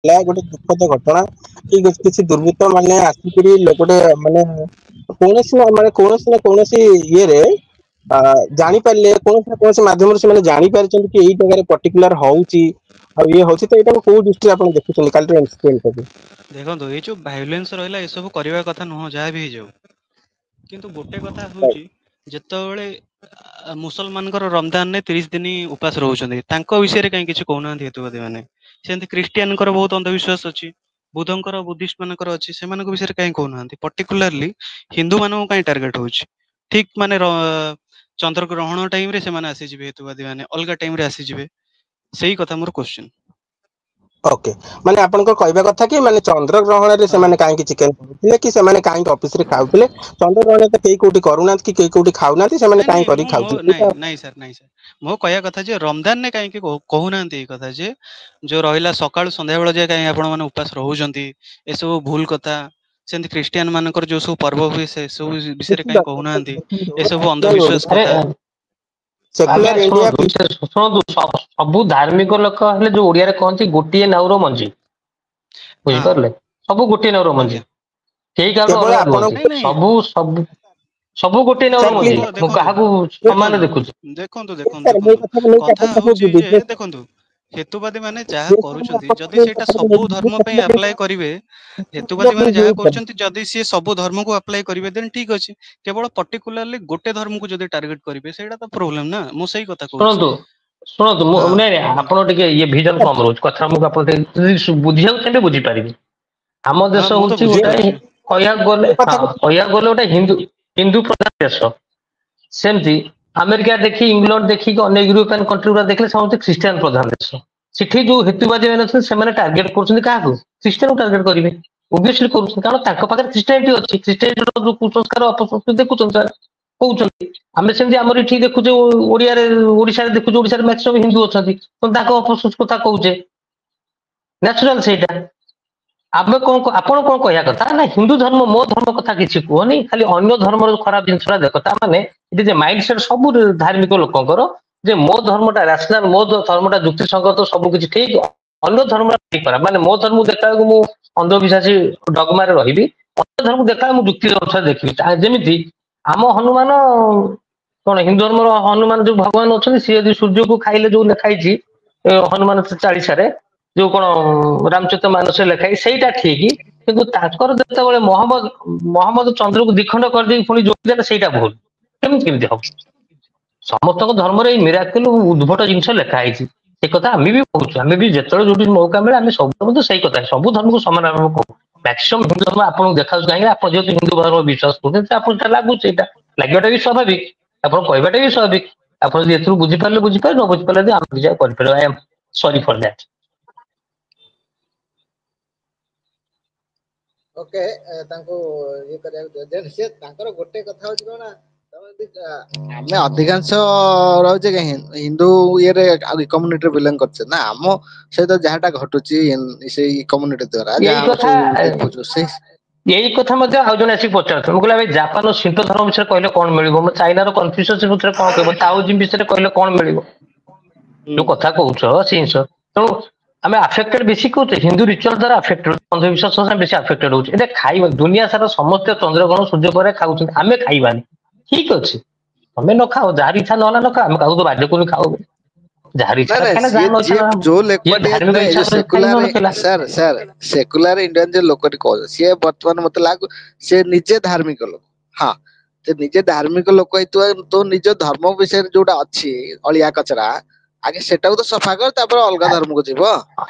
ହେଲା ଗୋଟେ ଦୁଃଖଦ ଘଟଣା କି କିଛି ଦୁର୍ବୃତ୍ତ ମାନେ ଆସିକିରି ଗୋଟେ ମାନେ କୌଣସି ନା କୌଣସି ଇଏରେ ଜାଣିପାରିଲେ କୌଣସି ନା କୌଣସି ମାଧ୍ୟମରେ ସେମାନେ ଜାଣିପାରିଛନ୍ତି କି ଏଇ ଜାଗାରେ ପର୍ଟିକୁଲାର ହଉଛି ଆଉ ଇଏ ହଉଛି ତ ଏଇଟାକୁ କୋଉ ଦୃଷ୍ଟିରେ ଆପଣ ଦେଖୁଛନ୍ତି କାଲି ଇନସିଡେଣ୍ଟ? ଦେଖନ୍ତୁ ଏଇ ଯୋଉ ଭାଇଲେନ୍ସ ରହିଲା ଏସବୁ କରିବା କଥା ନୁହଁ ଯାହା ବି ହେଇଯାଉ, କିନ୍ତୁ ଗୋଟେ କଥା ହଉଛି ଯେତେବେଳେ ମୁସଲମାନଙ୍କର ରମଜାନରେ 30 ଦିନ ଉପାସ ରହୁଛନ୍ତି ତାଙ୍କ ବିଷୟରେ କାହିଁ କିଛି କହୁନାହାନ୍ତି ହେତୁବାଦୀ ମାନେ। ସେମିତି ଖ୍ରୀଷ୍ଟିଆନଙ୍କର ବହୁତ ଅନ୍ଧବିଶ୍ୱାସ ଅଛି, ବୁଦ୍ଧଙ୍କର ବୁଦ୍ଧିଷ୍ଟ ମାନଙ୍କର ଅଛି, ସେମାନଙ୍କ ବିଷୟରେ କାହିଁ କହୁନାହାନ୍ତି। ପର୍ଟିକୁଲାରଲି ହିନ୍ଦୁ ମାନଙ୍କୁ କାହିଁ ଟାର୍ଗେଟ ହଉଛି? ଠିକ ମାନେ ଚନ୍ଦ୍ରଗ୍ରହଣ ଟାଇମ ରେ ସେମାନେ ଆସିଯିବେ ହେତୁବାଦୀ ମାନେ, ଅଲଗା ଟାଇମ ରେ ଆସିଯିବେ, ସେଇ କଥା ମୋର କୋଶ୍ଚିନ୍। ଓକେ, ମାନେ ଆପଣଙ୍କ କହିବା କଥା କି ମାନେ ଚନ୍ଦ୍ର ଗ୍ରହଣରେ ହଁ ସେମାନେ କାହିଁକି ଚିକେନ କରୁଥିଲେ କି ସେମାନେ କାହିଁକି ଅଫିସ ରେ ଖାଉଥିଲେ? ଚନ୍ଦ୍ର ଗ୍ରହଣ ତ କେହି କୋଉଠି କରୁନାହାନ୍ତି କି କେହି କୋଉଠି ଖାଉନାହାନ୍ତି, ସେମାନେ ନାଇଁ କାହିଁ ନାଇଁ କରିକି ଖାଉଥିଲେ ଏଇଟା? ନାଇଁ ସାର୍ ମୋ କହିବା କଥା ଯେ ରମଜାନରେ କାହିଁକି କହୁନାହାନ୍ତି ଏଇ କଥା ଯେ ଯୋଉ ରହିଲା ସକାଳୁ ସନ୍ଧ୍ୟା ବେଳେ ଯାଏ କାହିଁ ଆପଣ ମାନେ ଉପାସ ରହୁଛନ୍ତି ଏସବୁ ଭୁଲ କଥା। ସେମିତି ଖ୍ରୀଷ୍ଟିଆନ ମାନଙ୍କର ଯୋଉ ସବୁ ପର୍ବ ହୁଏ ସେ ସବୁ ବିଷୟରେ ନିଶ୍ଚିତ କାହିଁ କହୁନାହାନ୍ତି, ଏସବୁ ଦେଖନ୍ତୁ, ଅନ୍ଧବିଶ୍ୱାସ କଥା। ଆଜ୍ଞା ସେକୁଲାର ଇଣ୍ଡିଆ ଶୁଣନ୍ତୁ ସବୁ ଧାର୍ମିକ ଲୋକ ହେଲେ ଯୋଉ ଓଡିଆରେ କହନ୍ତି ଗୋଟିଏ ନାଉର ମଞ୍ଜି, ହଁ ବୁଝିପାରିଲେ? ସବୁ ଗୋଟିଏ ନାଉର ମଞ୍ଜି, ଆଜ୍ଞା କେହି କାହାଠୁ କେବଳ ଅଲଗା ଆପଣ ନୁହନ୍ତି, ନାଇଁ ନାଇଁ ସବୁ ଗୋଟିଏ ନାଉର ସାର୍ ମଞ୍ଜି, ପ୍ଲିଜ ମୁଁ କାହାକୁ ସମାନ ଦେଖନ୍ତୁ ଦେଖୁଛି। ଦେଖନ୍ତୁ ସାର୍ ମୋ ଦେଖନ୍ତୁ ମୋ କଥା କହୁଛି ହଉଛି ଯେ ବିଜନେସ ଦେଖନ୍ତୁ ହେତୁବାଦୀ ମାନେ ଯାହା ଯେ ସବୁ କରୁଛନ୍ତି ଯଦି ଆପଣ ସେଇଟା ସବୁ ଧର୍ମ ପାଇଁ ଆପ୍ଲାଏ କରିବେ, ହେତୁବାଦୀ ମାନେ ଯାହା କରୁଛନ୍ତି ଯଦି ସିଏ ସବୁ ଧର୍ମକୁ ଆପ୍ଲାଏ କରିବେ ଦେନ୍ ଠିକ ଅଛି। କେବଳ ପର୍ଟିକୁଲାରଲି ଗୋଟେ ଧର୍ମକୁ ଯଦି ଟାର୍ଗେଟ କରିବେ ସେଇଟା ତ ପ୍ରୋବ୍ଲେମ ନା, ମୁଁ ସେଇ କଥା କହୁଛି। ଶୁଣନ୍ତୁ ମୁଁ ହଁ ନାଇଁ କୁହନ୍ତୁ। ଆପଣ ଟିକେ ଇଏ ଭିଜନ କମ ରହୁଛି କଥା ମୁଁ ଆପଣ ଟିକେ ବୁଝିବାକୁ ଚାହିଁଲେ ବୁଝିପାରିବି। ଆମ ହଁ ଦେଶ ମୁଁ ତ ହଉଛି ଗୋଟେ ବୁଝିପାରୁଛି। କହିବାକୁ ଗଲେ କହିବାକୁ ଗଲେ ଗୋଟେ ହିନ୍ଦୁ ପ୍ରଧାନ ଦେଶ। ସେମିତି ଆମେରିକା ଦେଖି ଇଂଲଣ୍ଡ ଦେଖିକି ଅନେକ ୟୁରୋପିଆନ କଣ୍ଟ୍ରି ଗୁଡା ଦେଖିଲେ ସମସ୍ତେ ଖ୍ରୀଷ୍ଟିଆନ ପ୍ରଧାନ ଦେଶ। ସେଠି ଯୋଉ ହେତୁବାଦୀ ମାନେ ଅଛନ୍ତି ସେମାନେ ଟାର୍ଗେଟ କରୁଛନ୍ତି କାହାକୁ? ଖ୍ରୀଷ୍ଟିଆନକୁ ଟାର୍ଗେଟ କରିବେ। ଓବିୟସଲି କରୁଛନ୍ତି, କାରଣ ତାଙ୍କ ପାଖରେ ଖ୍ରୀଷ୍ଟିଆନିଟି ଅଛି, ଖ୍ରୀଷ୍ଟିଆନିର ଯୋଉ କୁସଂସ୍କାର ଅପସଂସ୍କୃତି ଦେଖୁଛନ୍ତି କହୁଛନ୍ତି। ଆମେ ସେମିତି ଆମର ଏଠି ଦେଖୁଛୁ ଓଡିଶାରେ ଦେଖୁଛୁ ଓଡିଶାରେ ମାକ୍ସିମମ୍ ହିନ୍ଦୁ ଅଛନ୍ତି, ତାଙ୍କ ଅପସଂସ୍କୃତି କଥା କହୁଛେ, ନ୍ୟାଚୁରାଲ ସେଇଟା। ଆପଣ କଣ କହିବା କଥା ନା ହିନ୍ଦୁ ଧର୍ମ ମୋ ଧର୍ମ କଥା କିଛି କୁହନି, ଖାଲି ଅନ୍ୟ ଧର୍ମର ଖରାପ ଜିନିଷଟା ଦେଖ। ତା ମାନେ ଏଠି ଯେ ମାଇଣ୍ଡ ସେଟ ସବୁ ଧାର୍ମିକ ଲୋକଙ୍କର ଯେ ମୋ ଧର୍ମଟା ରାସନାଲ, ମୋ ଧର୍ମଟା ଯୁକ୍ତିସଙ୍ଗତ, ସବୁ କିଛି ଠିକ, ଅନ୍ୟ ଧର୍ମ ଖରାପ। ମାନେ ମୋ ଧର୍ମକୁ ଦେଖିଲା ବେଳକୁ ମୁଁ ଅନ୍ଧବିଶ୍ୱାସୀ ଡଗମାରେ ରହିବି, ଅନ୍ୟ ଧର୍ମକୁ ଦେଖିଲା ବେଳକୁ ମୁଁ ଯୁକ୍ତି ଅନୁସାରେ ଦେଖିବି। ଯେମିତି ଆମ ହନୁମାନ କଣ ହିନ୍ଦୁ ଧର୍ମର ହନୁମାନ ଯୋଉ ଭଗବାନ ଅଛନ୍ତି, ସିଏ ଯଦି ସୂର୍ଯ୍ୟକୁ ଖାଇଲେ ଯୋଉ ଲେଖା ହେଇଛି ହନୁମାନ ଚାଳିଶାରେ, ଯୋଉ କଣ ରାମଚରିତ ମାନସରେ ଲେଖା ହେଇଛି ସେଇଟା ଠିକ, କିନ୍ତୁ ତାଙ୍କର ଯେତେବେଳେ ମହମ୍ମଦ ଚନ୍ଦ୍ରକୁ ଦ୍ୱିଖଣ୍ଡ କରିଦେଇକି ପୁଣି ଯୋଡି ଦେଲେ ସେଇଟା ଭୁଲ। କେମିତି ହବ? ସମସ୍ତଙ୍କ ଧର୍ମରେ ଏଇ ମିରାକେଲ ଉଦ୍ଭଟ ଜିନିଷ ଲେଖା ହେଇଛି, ସେ କଥା ଆମେ ବି କହୁଛୁ। ଆମେ ବି ଯେତେବେଳେ ଯୋଉଠି ମୌକା ମିଳେ ଆମେ ସବୁ ସେଇ କଥା, ସବୁ ଧର୍ମକୁ ସମାନ ଭାବେ କହୁ। ମ୍ୟାକ୍ସିମମ୍ ହିନ୍ଦୁ ଧର୍ମ ଆପଣଙ୍କୁ ଦେଖାଉଛି କାହିଁକି? ଆପଣ ଯେହେତୁ ହିନ୍ଦୁ ଧର୍ମ ବିଶ୍ୱାସ କରୁଛନ୍ତି, ଆପଣଙ୍କୁ ସେଇଟା ଲାଗୁଛି, ଏଇଟା ଲାଗିବାଟା ବି ସ୍ୱାଭାବିକ, ଆପଣ କହିବାଟା ବି ସ୍ୱାଭାବିକ। ଆପଣ ଯଦି ଏଥିରୁ ବୁଝିପାରିଲେ ବୁଝିପାରିଲେ, ନ ବୁଝିପାରିଲେ ଆମେ କିଛି କରିପାରିବା। I am sorry for that. Okay, ତାଙ୍କୁ ଇଏ କରିବାକୁ ସେ ତାଙ୍କର ଗୋଟେ କଥା ହଉଛି କଣ, ଆମେ ଅଧିକାଂଶ ରହୁଛେ ହିନ୍ଦୁ ଇଏରେ କମ୍ୟୁନିଟିରେ ବିଲଙ୍ଗ କରୁଛେ ନା, ଆମ ସହିତ ଯାହାଟା ଘଟୁଛି ସେଇ କମ୍ୟୁନିଟି ଦ୍ଵାରା ଏଇ ଯାହା ଆମେ କଥା ସବୁ ଦେଖୁଛୁ ଏଇ କଥା ମଧ୍ୟ ଆଉ ଜଣେ ଆସିକି ପଚାରୁଥିଲେ, ମୁଁ କହିଲି ଭାଇ ଜାପାନର ଶିନ୍ତୋ ଧର୍ମ ବିଷୟରେ କହିଲେ କଣ ମିଳିବ? ଚାଇନାର କନଫ୍ୟୁସିୟସ ବିଷୟରେ କଣ କହିବ? ତାଓଇଜିମ ବିଷୟରେ କହିଲେ କଣ ମିଳିବ? ଯୋଉ କଥା କହୁଛ ସେ ଜିନିଷ, ତେଣୁ ଆମେ ଆଫେକ୍ଟେଡ ବେଶୀ କହୁଛେ ହିନ୍ଦୁ ରିଚୁଆଲ ଦ୍ୱାରା ଆଫେକ୍ଟେଡ, ଅନ୍ଧବିଶ୍ୱାସ ବେଶୀ ଆଫେକ୍ଟେଡ ହଉଛି। ଏଟା ଖାଇବା ଦୁନିଆ ସାରା ସମସ୍ତେ ଚନ୍ଦ୍ରଗ୍ରହଣ ସୂର୍ଯ୍ୟପରାଗ ଖାଉଛନ୍ତି, ଆମେ ଖାଇବାନି, ଠିକ ଅଛି, ତମେ ନ ଖାଅ, ଯାହାର ଇଚ୍ଛା ନହେଲା ନ ଖାଅ, ଆମେ କାହାକୁ ତ ବାଧ୍ୟ କରୁନୁ ଖାଅ ବୋଲି। ଯାହାର ଇଚ୍ଛା ନାଇଁ ଖାଇଲା, ସିଏ ଯାହାର ନ ଇଚ୍ଛା ଯିଏ ଯୋଉ ଯିଏ ଲୋକଟି ଧାର୍ମିକ ନାଇଁ ଯୋଉ ହିସାବରେ ଖାଇବ ସେକୁଲାର ନଥିଲା। ସାର୍ ସେକୁଲାର ଇଣ୍ଡିଆନ ଯୋଉ ଲୋକଟି କହୁଛି, ସିଏ ବର୍ତ୍ତମାନ ମତେ ଲାଗୁ ସେ ନିଜେ ଧାର୍ମିକ ଲୋକ। ହଁ, ସେ ନିଜେ ଧାର୍ମିକ ଲୋକ ହେଇଥିବା ତୋ ନିଜ ଧର୍ମ ବିଷୟରେ ଯୋଉଟା ଅଛି ଅଳିଆ କଚରା, ଆଗେ ସେଟାକୁ ତ ସଫା କର, ତାପରେ ଅଲଗା ଧର୍ମକୁ ଯିବ।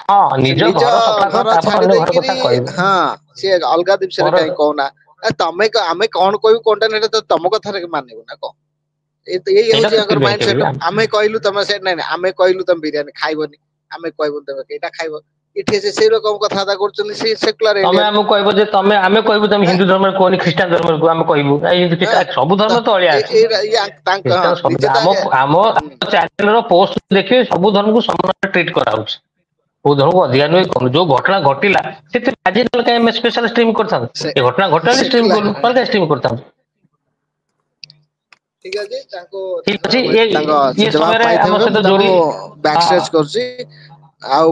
ହଁ ସେ ନିଜ ଘର ସଫା କର, ଘର ତାପରେ ଛାଡି ଅନ୍ୟ ଘର ଦେଇକିରି, କଥା କହିବ। ହଁ, ସିଏ ଅଲଗା ଜିନିଷରେ ଘର କାହିଁ କହୁନା? ଆମେ କଣ କହିବୁ କଣଟା ନେଲେ ତ ତମ କଥାରେ ମାନିବୁ ନା କଣ? ଏଇ ସେଇଟା ହଉଛି ତ ଆଙ୍କର ମାଇଣ୍ଡ କେବେ ସେଟ। ବି ଆମେ କହିଲୁ ତମେ ସେ ନାଇଁ ଆମେ କହିଲୁ ତମେ ବିରିୟାନୀ ଖାଇବନି, ଆମେ କହିବୁନି ତମେ ଏଇଟା ଖାଇବ। ଏଠି ସେଇ ରକମ କଥାବାର୍ତ୍ତା କରୁଛନ୍ତି ସେ ସେକୁଲାର ତମେ ଇଣ୍ଡିଆନ। ଆମକୁ କହିବ ଯେ ଆମେ କହିବୁ ତମେ ହିନ୍ଦୁ ଧର୍ମରେ କୁହନି, ଖ୍ରୀଷ୍ଟିଆନ ଧର୍ମରେ କୁହ, ଆମେ କହିବୁ ସବୁ ଧର୍ମ ତ ଅଳିଆ ଅଛି। ତାଙ୍କ ଖ୍ରୀଷ୍ଟିଆନ ନିଜେ ସବୁ ତ ଆଗେ ଆମ ଚ୍ୟାନେଲର ପୋଷ୍ଟ ଦେଖିବେ ସବୁ ଧର୍ମକୁ ସମାନ ଟ୍ରିଟ କରାହଉଛି, କୋଉ ଧର୍ମକୁ ଅଧିକା ନୁହେଁ କମ। ଯୋଉ ଘଟଣା ଘଟିଲା ସେଥିରେ ଆଜି ଆମେ ସ୍ପେଶାଲ ଷ୍ଟ୍ରିମ୍ କରିଥାନ୍ତୁ, ସେ ଏ ଘଟଣା ଘଟଣା ଷ୍ଟ୍ରିମ୍ ସେକୁଲାର କଲୁ, କଣ ପାଇଁ ଷ୍ଟ୍ରିମ୍ କରିଥାନ୍ତୁ? ଠିକ ଅଛି, ତାଙ୍କୁ ଠିକ ଅଛି, ତାଙ୍କ ଇଏ ଜବାବ ସମୟରେ ଆମ ପାଇଥିବେ, ସହିତ ମୁଁ ତାଙ୍କୁ ଯୋଡି ବ୍ୟାକ ହଁ ଷ୍ଟେଜ କରୁଛି। ଆଉ